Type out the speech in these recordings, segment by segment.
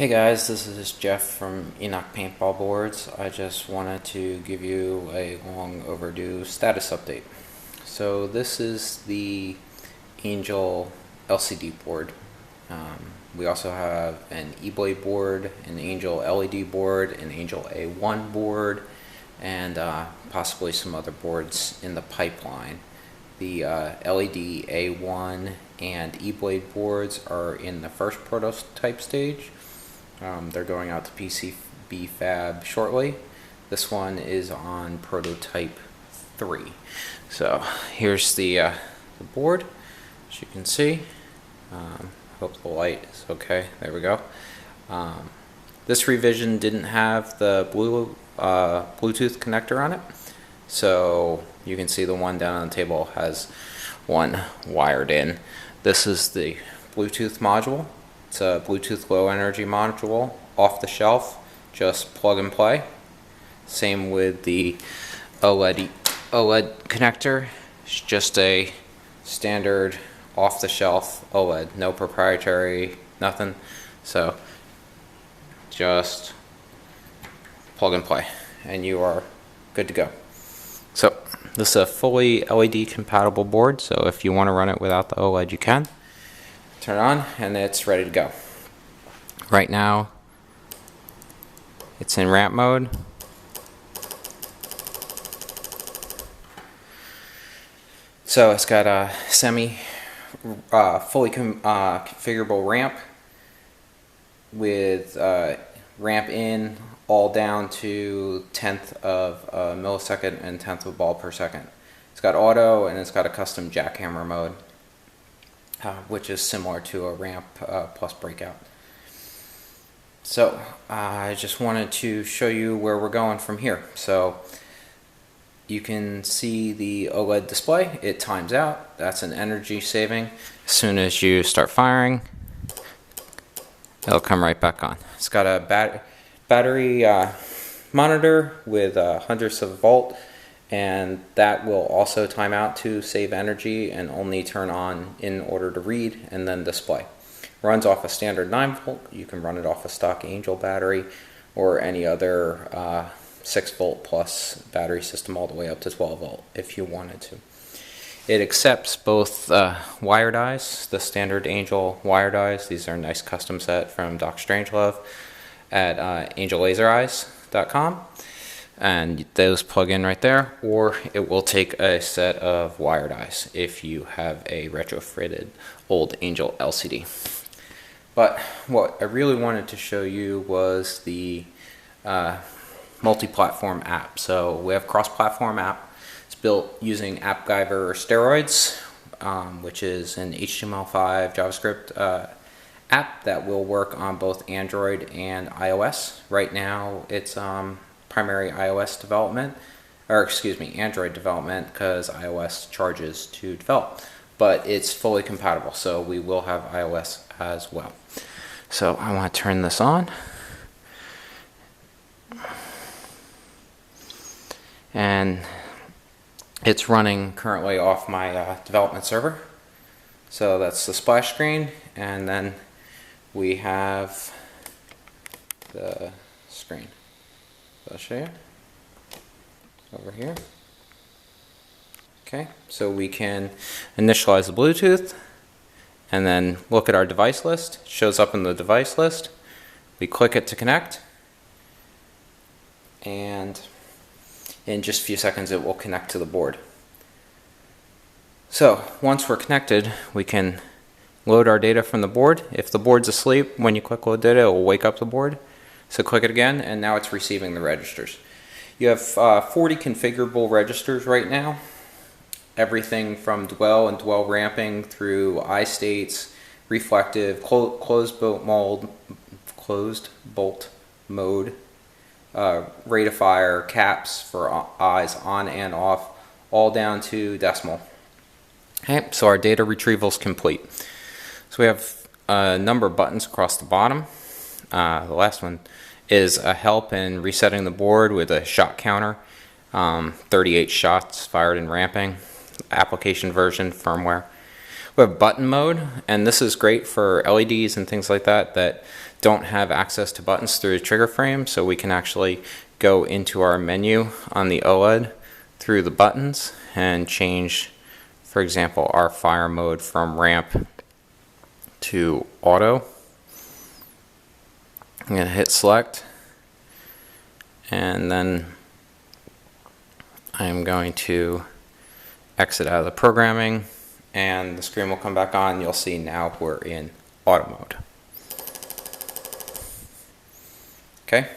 Hey guys, this is Jeff from Enoch Paintball Boards. I just wanted to give you a long overdue status update. So this is the Angel LCD board. We also have an E-Blade board, an Angel LED board, an Angel A1 board, and possibly some other boards in the pipeline. The LED A1 and E-Blade boards are in the first prototype stage. They're going out to PCB fab shortly. This one is on prototype 3. So here's the board, as you can see. Hope the light is okay. There we go. This revision didn't have the Bluetooth connector on it, so you can see the one down on the table has one wired in. This is the Bluetooth module. It's a Bluetooth low energy module, off the shelf, just plug and play. Same with the OLED connector. It's just a standard off the shelf OLED, no proprietary, nothing. So just plug and play and you are good to go. So this is a fully LED compatible board, so if you want to run it without the OLED you can. Turn it on and it's ready to go. Right now it's in ramp mode. So it's got a fully configurable ramp with ramp in all down to 1/10 of a millisecond and 1/10 of a ball per second. It's got auto and it's got a custom jackhammer mode, which is similar to a ramp plus breakout. So I just wanted to show you where we're going from here. So you can see the OLED display. It times out. That's an energy saving. As soon as you start firing, it'll come right back on. It's got a battery monitor with hundredths of a volt, and that will also time out to save energy and only turn on in order to read and then display. Runs off a standard 9 volt. You can run it off a stock Angel battery or any other 6 volt plus battery system all the way up to 12 volt if you wanted to. It accepts both wired eyes, the standard Angel wired eyes. These are a nice custom set from Doc Strangelove at angellazereyes.com. And those plug in right there, or it will take a set of wired eyes if you have a retrofitted old Angel LCD. But what I really wanted to show you was the multi-platform app. So we have cross-platform app. It's built using AppGyver steroids, which is an HTML5 JavaScript app that will work on both Android and iOS. Right now it's primary iOS development, or excuse me, Android development, because iOS charges to develop, but it's fully compatible, so we will have iOS as well. So I want to turn this on, and it's running currently off my development server. So that's the splash screen, and then we have the screen. I'll show you over here. Okay, so we can initialize the Bluetooth and then look at our device list. It shows up in the device list. We click it to connect, and in just a few seconds it will connect to the board. So once we're connected, we can load our data from the board. If the board's asleep, when you click load data, it will wake up the board. So click it again, and now it's receiving the registers. You have 40 configurable registers right now. Everything from dwell and dwell ramping through eye states, reflective, closed bolt mode, rate of fire, caps for eyes on and off, all down to decimal. Okay, so our data retrieval is complete. So we have a number of buttons across the bottom. The last one is a help in resetting the board with a shot counter, 38 shots fired in ramping, application version, firmware. We have button mode, and this is great for LEDs and things like that that don't have access to buttons through the trigger frame, so we can actually go into our menu on the OLED through the buttons and change, for example, our fire mode from ramp to auto. I'm going to hit select, and then I'm going to exit out of the programming, and the screen will come back on. You'll see now we're in auto mode. Okay,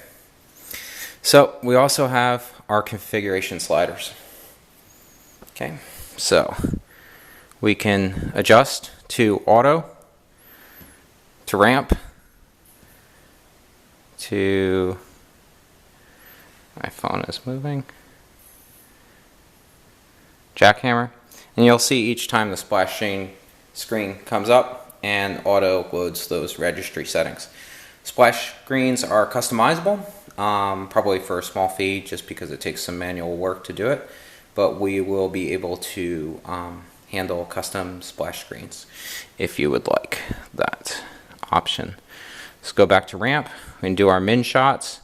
so we also have our configuration sliders. Okay, so we can adjust to auto, to ramp, to, my phone is moving, jackhammer, and you'll see each time the splash screen comes up and auto loads those registry settings. Splash screens are customizable, probably for a small fee just because it takes some manual work to do it, but we will be able to handle custom splash screens if you would like that option. Let's go back to ramp. We can do our min shots,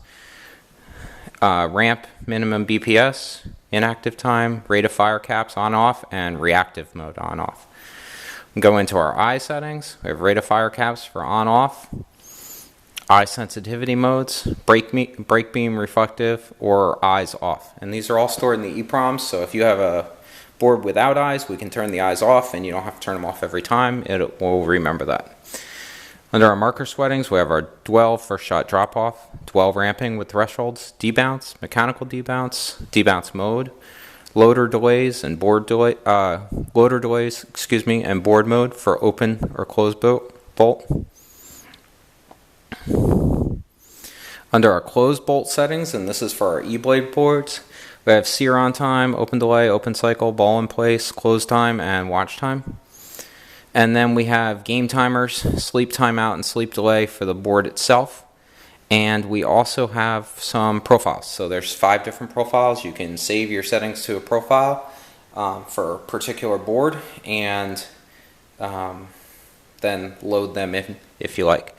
ramp minimum BPS, inactive time, rate of fire caps on off, and reactive mode on off. We go into our eye settings. We have rate of fire caps for on off, eye sensitivity modes, break beam reflective, or eyes off. And these are all stored in the EEPROMs, so if you have a board without eyes, we can turn the eyes off and you don't have to turn them off every time. It will remember that. Under our marker sweatings, we have our dwell first shot drop off, dwell ramping with thresholds, debounce, mechanical debounce, debounce mode, loader delays and board delay, and board mode for open or closed bolt. Under our closed bolt settings, and this is for our E-blade boards, we have sear on time, open delay, open cycle, ball in place, close time, and watch time. And then we have game timers, sleep timeout, and sleep delay for the board itself. And we also have some profiles. So there's 5 different profiles. You can save your settings to a profile for a particular board, and then load them in if you like.